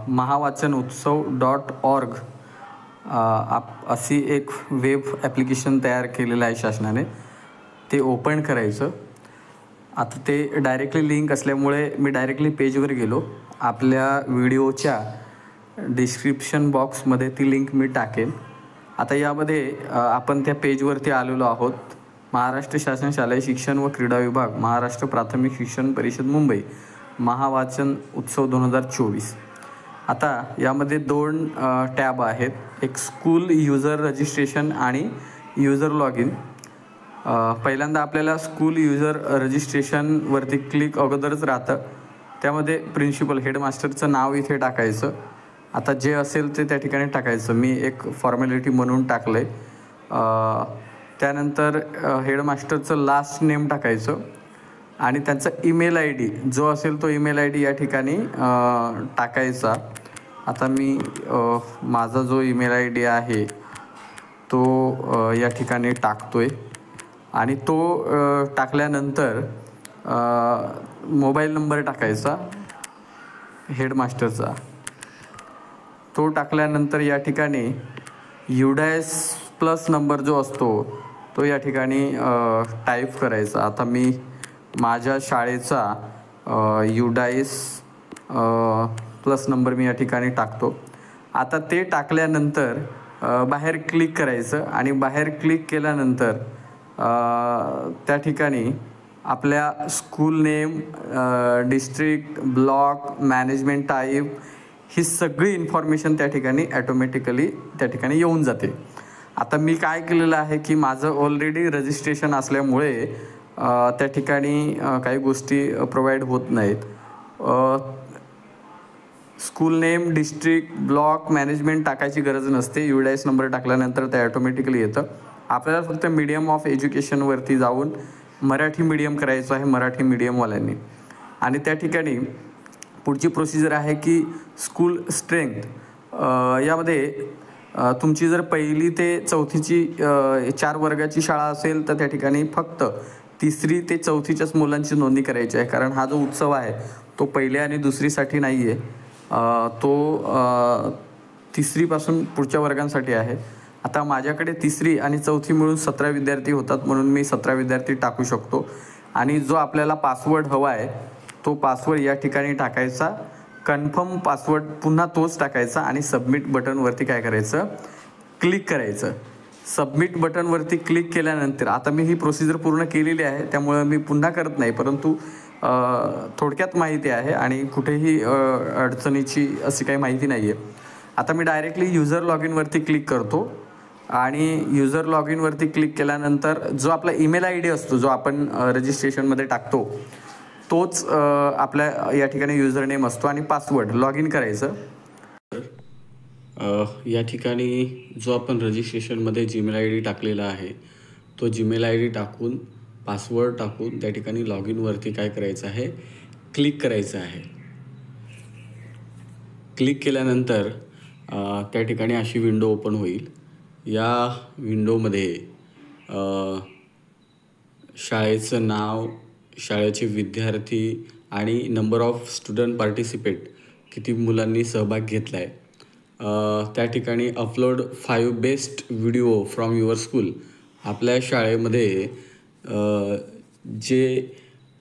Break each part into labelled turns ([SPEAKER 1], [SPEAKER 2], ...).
[SPEAKER 1] महावाचनोत्सव.org अशी एक web application तयार केलेलं आहे शासनाने. ते ओपन करायचं. आता ते डायरेक्टली लिंक असल्यामुळे मी डायरेक्टली पेजवर गेलो. आपल्या व्हिडिओच्या डिस्क्रिप्शन बॉक्समध्ये ती लिंक मी टाकेन. आता यामध्ये आपण त्या पेजवरती आलेलो आहोत. महाराष्ट्र शासन शालेय शिक्षण व क्रीडा विभाग, महाराष्ट्र प्राथमिक शिक्षण परिषद मुंबई, महावाचन उत्सव 2024. आता यामध्ये 2 टॅब आहेत. एक स्कूल युजर रजिस्ट्रेशन आणि युजर लॉग इन. पहिल्यांदा आपल्याला स्कूल युजर रजिस्ट्रेशनवरती क्लिक अगोदरच राहतं. त्यामध्ये प्रिन्सिपल हेडमास्टरचं नाव इथे टाकायचं. आता जे असेल ते त्या ठिकाणी टाकायचं. मी एक फॉर्मॅलिटी म्हणून टाकलं आहे. त्यानंतर हेडमास्टरचं लास्ट नेम टाकायचं आणि त्यांचा ईमेल आय डी जो असेल तो ईमेल आय डी या ठिकाणी टाकायचा. आता मी माझा जो ईमेल आय डी आहे तो या ठिकाणी टाकतो आहे आणि तो टाकल्यानंतर मोबाईल नंबर टाकायचा हेडमास्टरचा. तो टाकल्यानंतर या ठिकाणी युडायस प्लस नंबर जो असतो तो या ठिकाणी टाईप करायचा. आता मी माझ्या शाळेचा युडायस प्लस नंबर मी या ठिकाणी टाकतो. आता ते टाकल्यानंतर बाहेर क्लिक करायचं आणि बाहेर क्लिक केल्यानंतर त्या ठिकाणी आपल्या school name, district, block, management type ही सगळी इन्फॉर्मेशन त्या ठिकाणी ॲटोमॅटिकली त्या ठिकाणी येऊन जाते. आता मी काय केलेलं आहे की माझं ऑलरेडी रजिस्ट्रेशन असल्यामुळे त्या ठिकाणी काही गोष्टी प्रोव्हाइड होत नाहीत. School name, district, block, management टाकायची गरज नसते. युडायस नंबर टाकल्यानंतर ते ॲटोमॅटिकली येतं. आपल्याला फक्त मीडियम ऑफ एज्युकेशनवरती जाऊन मराठी मीडियम करायचं आहे, मराठी मीडियमवाल्यांनी. आणि त्या ठिकाणी पुढची प्रोसिजर आहे की स्कूल स्ट्रेंथ. यामध्ये तुमची जर 1ली ते 4थीची 4 वर्गाची शाळा असेल तर त्या ठिकाणी फक्त 3री ते 4थीच्याच मुलांची नोंदणी करायची आहे. कारण हा जो उत्सव आहे तो 1ली आणि 2रीसाठी नाही आहे, तो 3रीपासून पुढच्या वर्गांसाठी आहे. आता माझ्याकडे 3री आणि 4थी मिळून 17 विद्यार्थी होतात म्हणून मी 17 विद्यार्थी टाकू शकतो. आणि जो आपल्याला पासवर्ड हवा आहे तो पासवर्ड या ठिकाणी टाकायचा. कन्फर्म पासवर्ड पुन्हा तोच टाकायचा आणि सबमिट बटनवरती काय करायचं, क्लिक करायचं. सबमिट बटनवरती क्लिक केल्यानंतर आता मी ही प्रोसिजर पूर्ण केलेली आहे त्यामुळं मी पुन्हा करत नाही, परंतु थोडक्यात माहिती आहे आणि कुठेही अडचणीची अशी काही माहिती नाही आहे. आता मी डायरेक्टली युजर लॉग इनवरती क्लिक करतो आणि युजर लॉग इनवरती क्लिक केल्यानंतर जो आपला ईमेल आय डी असतो जो आपण रजिस्ट्रेशनमध्ये टाकतो तोच आपल्या या ठिकाणी युजर नेम असतो आणि पासवर्ड लॉग इन करायचं. या ठिकाणी जो आपण रजिस्ट्रेशनमध्ये जीमेल आय डी टाकलेला आहे तो जीमेल आय डी टाकून पासवर्ड टाकून त्या ठिकाणी लॉग इनवरती काय करायचं आहे, क्लिक करायचं आहे. क्लिक केल्यानंतर त्या ठिकाणी अशी विंडो ओपन होईल. या विंडोमध्ये शाळेचं नाव, शाळेचे विद्यार्थी आणि नंबर ऑफ स्टुडंट पार्टिसिपेट किती मुलांनी सहभाग घेतला आहे. त्या ठिकाणी upload 5 best video from your school. आपल्या शाळेमध्ये जे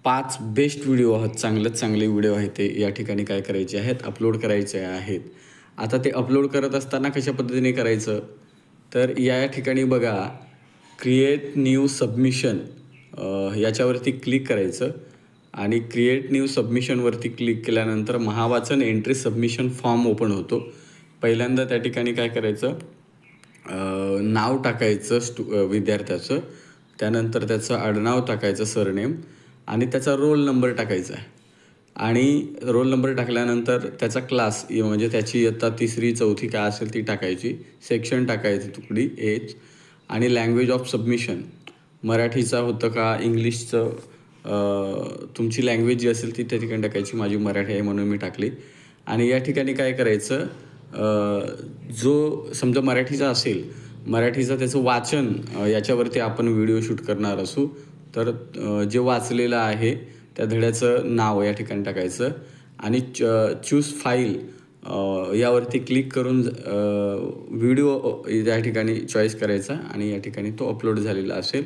[SPEAKER 1] 5 बेस्ट व्हिडिओ आहेत, चांगले व्हिडिओ आहेत ते या ठिकाणी काय करायचे आहेत, अपलोड करायचे आहेत. आता ते अपलोड करत असताना कशा पद्धतीने करायचं तर या ठिकाणी बघा क्रिएट न्यू सबमिशन याच्यावरती क्लिक करायचं आणि क्रिएट न्यू सबमिशनवरती क्लिक केल्यानंतर महावाचन एंट्री सबमिशन फॉर्म ओपन होतो. पहिल्यांदा त्या ठिकाणी काय करायचं, नाव टाकायचं विद्यार्थ्याचं, त्यानंतर त्याचं आडनाव टाकायचं सरनेम आणि त्याचा रोल नंबर टाकायचा आहे. आणि रोल नंबर टाकल्यानंतर त्याचा क्लास म्हणजे त्याची इयत्ता 3री 4थी काय असेल ती टाकायची. सेक्शन टाकायची, तुकडी, एज आणि लँग्वेज ऑफ सबमिशन मराठीचा होतं का इंग्लिशचं, तुमची लँग्वेज जी असेल ती त्या ठिकाणी टाकायची. माझी मराठी आहे म्हणून मी टाकली. आणि या ठिकाणी काय करायचं, जो समजा मराठीचा असेल मराठीचं त्याचं वाचन याच्यावरती आपण व्हिडिओ शूट करणार असू तर जे वाचलेलं आहे त्या धड्याचं नाव या ठिकाणी टाकायचं आणि चूज फाईल यावरती क्लिक करून व्हिडिओ या ठिकाणी चॉईस करायचा आणि या ठिकाणी तो अपलोड झालेला असेल.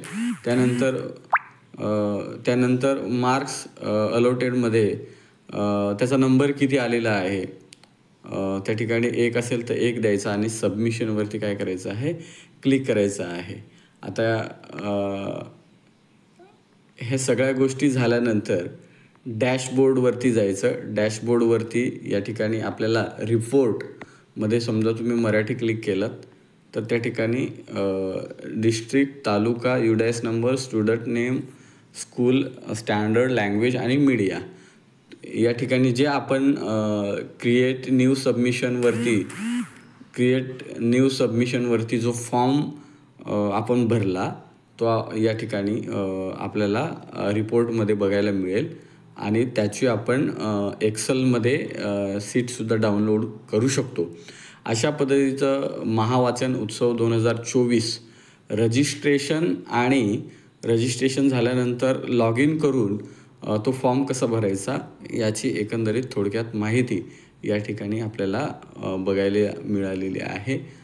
[SPEAKER 1] त्यानंतर मार्क्स अलॉटेडमध्ये त्याचा नंबर किती आलेला आहे, त्या ठिकाणी 1 असेल तर 1 द्यायचा आणि सबमिशनवरती काय करायचं आहे, क्लिक करायचं आहे. आता हे सगळ्या गोष्टी झाल्यानंतर डॅशबोर्डवरती जायचं. डॅशबोर्डवरती या ठिकाणी आपल्याला रिपोर्टमध्ये समजा तुम्ही मराठी क्लिक केलं तर त्या ठिकाणी डिस्ट्रिक्ट, तालुका, UDIS number, student name, school, standard, language आणि मीडिया या ठिकाणी जे आपण क्रिएट न्यू सबमिशनवरती जो फॉर्म आपण भरला तो या ठिकाणी आपल्याला रिपोर्टमध्ये बघायला मिळेल आणि त्याची आपण एक्सेलमध्ये शीटसुद्धा डाउनलोड करू शकतो. अशा पद्धतीचं महावाचन उत्सव 2024 रजिस्ट्रेशन झाल्यानंतर लॉग इन करून तो फॉर्म कसा भरायचा याची एकंदरीत थोडक्यात माहिती या ठिकाणी आपल्याला बघायला मिळालेली आहे.